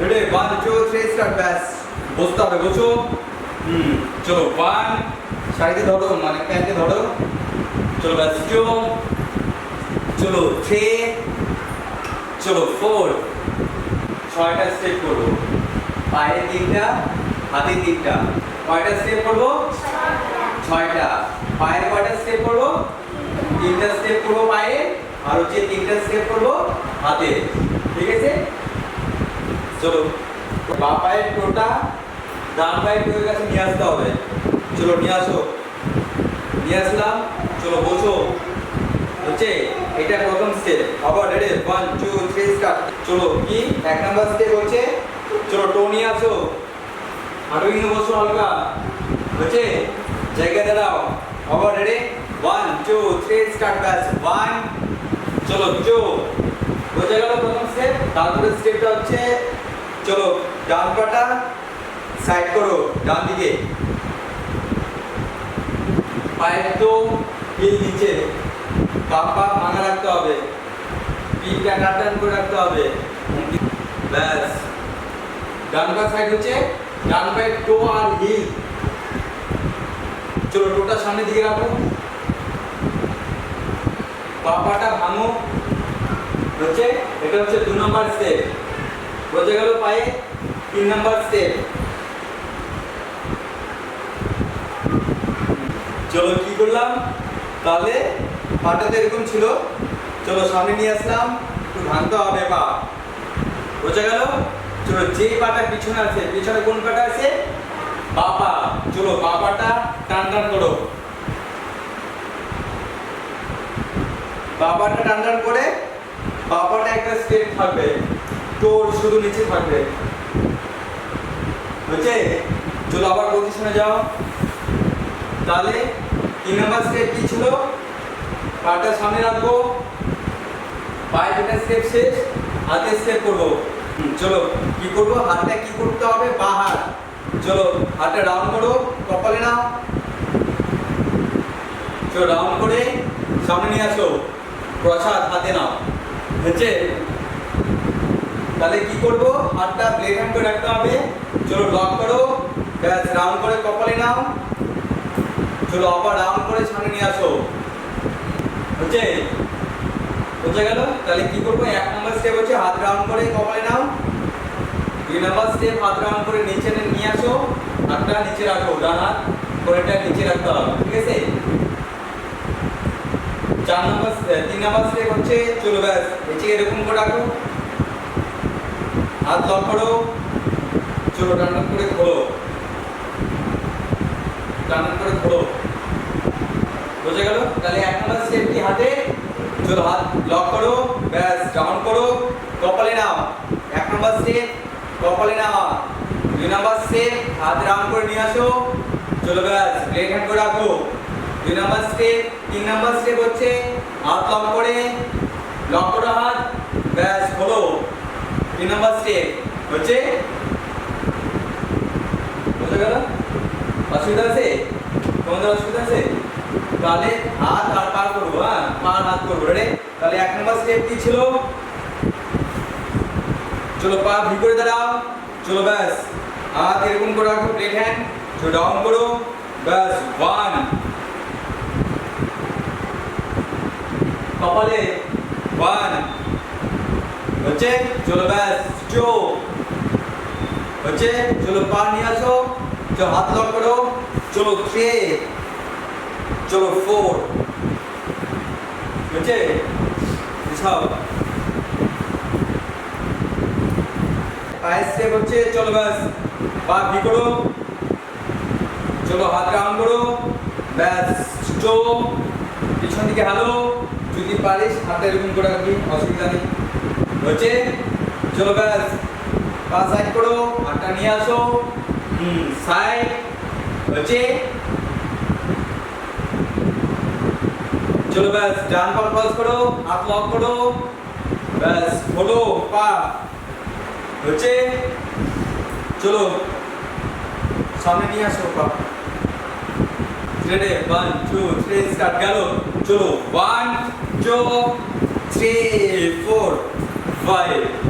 ready 1 2 3 start ব্যাস বসতে হবে বসো চলো 1 সাইডে ধরো মানে প্যান্টে ধরো চলো ব্যাস 2 চলো 3 চলো 4 ছয়টা স্টেপ করবো পায়ে তিনটা হাতে তিনটা কয়টা স্টেপ করবো ছয়টা পায়ের কয়টা স্টেপ করবো তিনটা স্টেপ করবো পায়ে আর হচ্ছে তিনটা স্টেপ করবো হাতে ঠিক আছে চলো বাঁ পায়ের টোটা ডান পায়ের টোয়ের কাছে নিয়ে আসতে হবে চলো নিয়ে আসো নিয়ে আসলাম চলো বসো হচ্ছে এটা প্রথম স্টেপ আবার রেডি 1 2 3 স্টার্ট চলো কি এক নাম্বার স্টেপ হচ্ছে চলো টো নিয়ে আসো হাঁটু কিন্তু বসো হালকা হচ্ছে জায়গা দাঁড়াও আবার রেডি 1 2 3 স্টার্ট ব্যাস 1 চলো 2 বোঝা গেল প্রথম স্টেপ তারপরে স্টেপটা হচ্ছে চলো ডান পাটা সাইড করো ডান দিকে পায়ের তো হিল নিচে পা ভাঙা রাখতে হবে পিঠটা টান করে রাখতে হবে ব্যাস ডান পা সাইড হচ্ছে ডান পায়ের টো আর হিল চলো টোটা সামনের দিকে রাখো পা পাটা ভাঙো হচ্ছে এটা হচ্ছে 2 নাম্বার স্টেপ বোঝা গেল পায়ে 3 নাম্বার স্টেপ চলো কি করলাম তাহলে পাটা তো এরকম ছিল চলো সামনে নিয়ে আসলাম একটু ভাঙতে হবে পা বোঝা গেল চলো যেই পাটা পিছনে আছে পিছনে কোন পাটা আছে বাঁ পা চলো বাঁ পাটা টান টান করো বাঁ পাটা টান টান করে বাঁ পাটা একটা স্টেপ থাকবে টোর শুধু নিচে থাকবে বুঝছে চলো আবার পজিশনে যাও তাহলে 3 নাম্বার স্টেপ কি ছিল পাটা সামনে রাখবো পায়ে দুটো স্টেপ শেষ হাতে স্টেপ করব চলো কি করব হাতটা কি করতে হবে বাঁ হাত চলো হাতটা রাউন্ড করো কপালে নাও চলো রাউন্ড করে সামনে নিয়ে আসো প্রসাদ হাতে নাও হচ্ছে তাহলে কি করব হাতটা ব্লেড হ্যান্ড করে রাখতে হবে চলো লক করো ব্যাস রাউন্ড করে কপালে নাও চলো আবার রাউন্ড করে সামনে নিয়ে আসো হচ্ছে বোঝা গেল তাহলে কি করবো 1 নাম্বার স্টেপ হচ্ছে হাত রাউন্ড করে কপালে নাও 2 নাম্বার স্টেপ হাত রাউন্ড করে নিচে নিয়ে আসো হাতটা নিচে রাখো ডান হাত কোণটা নিচে রাখতে হবে ঠিক আছে 3 নাম্বার স্টেপ হচ্ছে চলো ব্যাস নিচে এরকম করে রাখো হাত লক করো চলো টান করে খোলো টান করে খোলো বোঝা গেল তাহলে 1 নাম্বার স্টেপ কি হাতে চলো হাত লক করো ব্যাস ডাউন করো কপালে নাও 1 নাম্বার স্টেপ কপালে নাও 2 নাম্বার স্টেপ হাত রাউন্ড করে নিয়ে আসো চলো ব্যাস ব্লেড হ্যান্ড করে রাখো 2 নাম্বার স্টেপ 3 নাম্বার স্টেপ হচ্ছে হাত লক করে লক করো হাত ব্যাস খোলো 3 নাম্বার স্টেপ হচ্ছে বোঝা গেল অসুবিধা আছে তোমাদের অসুবিধা আছে তাহলে হাত আর পা করবো হ্যাঁ পা হাত করবো রেডি তাহলে 1 নাম্বার স্টেপ কি ছিল চলো পা ভি করে দাঁড়াও চলো ব্যাস হাত এরকম করে রাখো প্লেট হ্যান্ড চলো ডাউন করো ব্যাস 1 কপালে 1 হচ্ছে চলো ব্যাস 2 হচ্ছে চলো পা নিয়ে আসো চলো হাত লক করো চলো 3 চলো 4 হচ্ছে সব পায়ের স্টেপ হচ্ছে চলো ব্যাস পা ভি করো চলো হাত রাউন্ড করো ব্যাস চো পিছন দিকে হালো যদি পারিস হাতটা এরকম করে রাখবি অসুবিধা নেই হচ্ছে চলো ব্যাস পা সাইড করো হাতটা নিয়ে আসো সাইড হচ্ছে চলো ব্যাস ডান পা ক্রস করো হাত লক করো ব্যাস খোলো পা হচ্ছে চলো সামনে নিয়ে আসো পা রেডি 1 2 3 স্টার্ট গেল চলো 1 2 3 4 5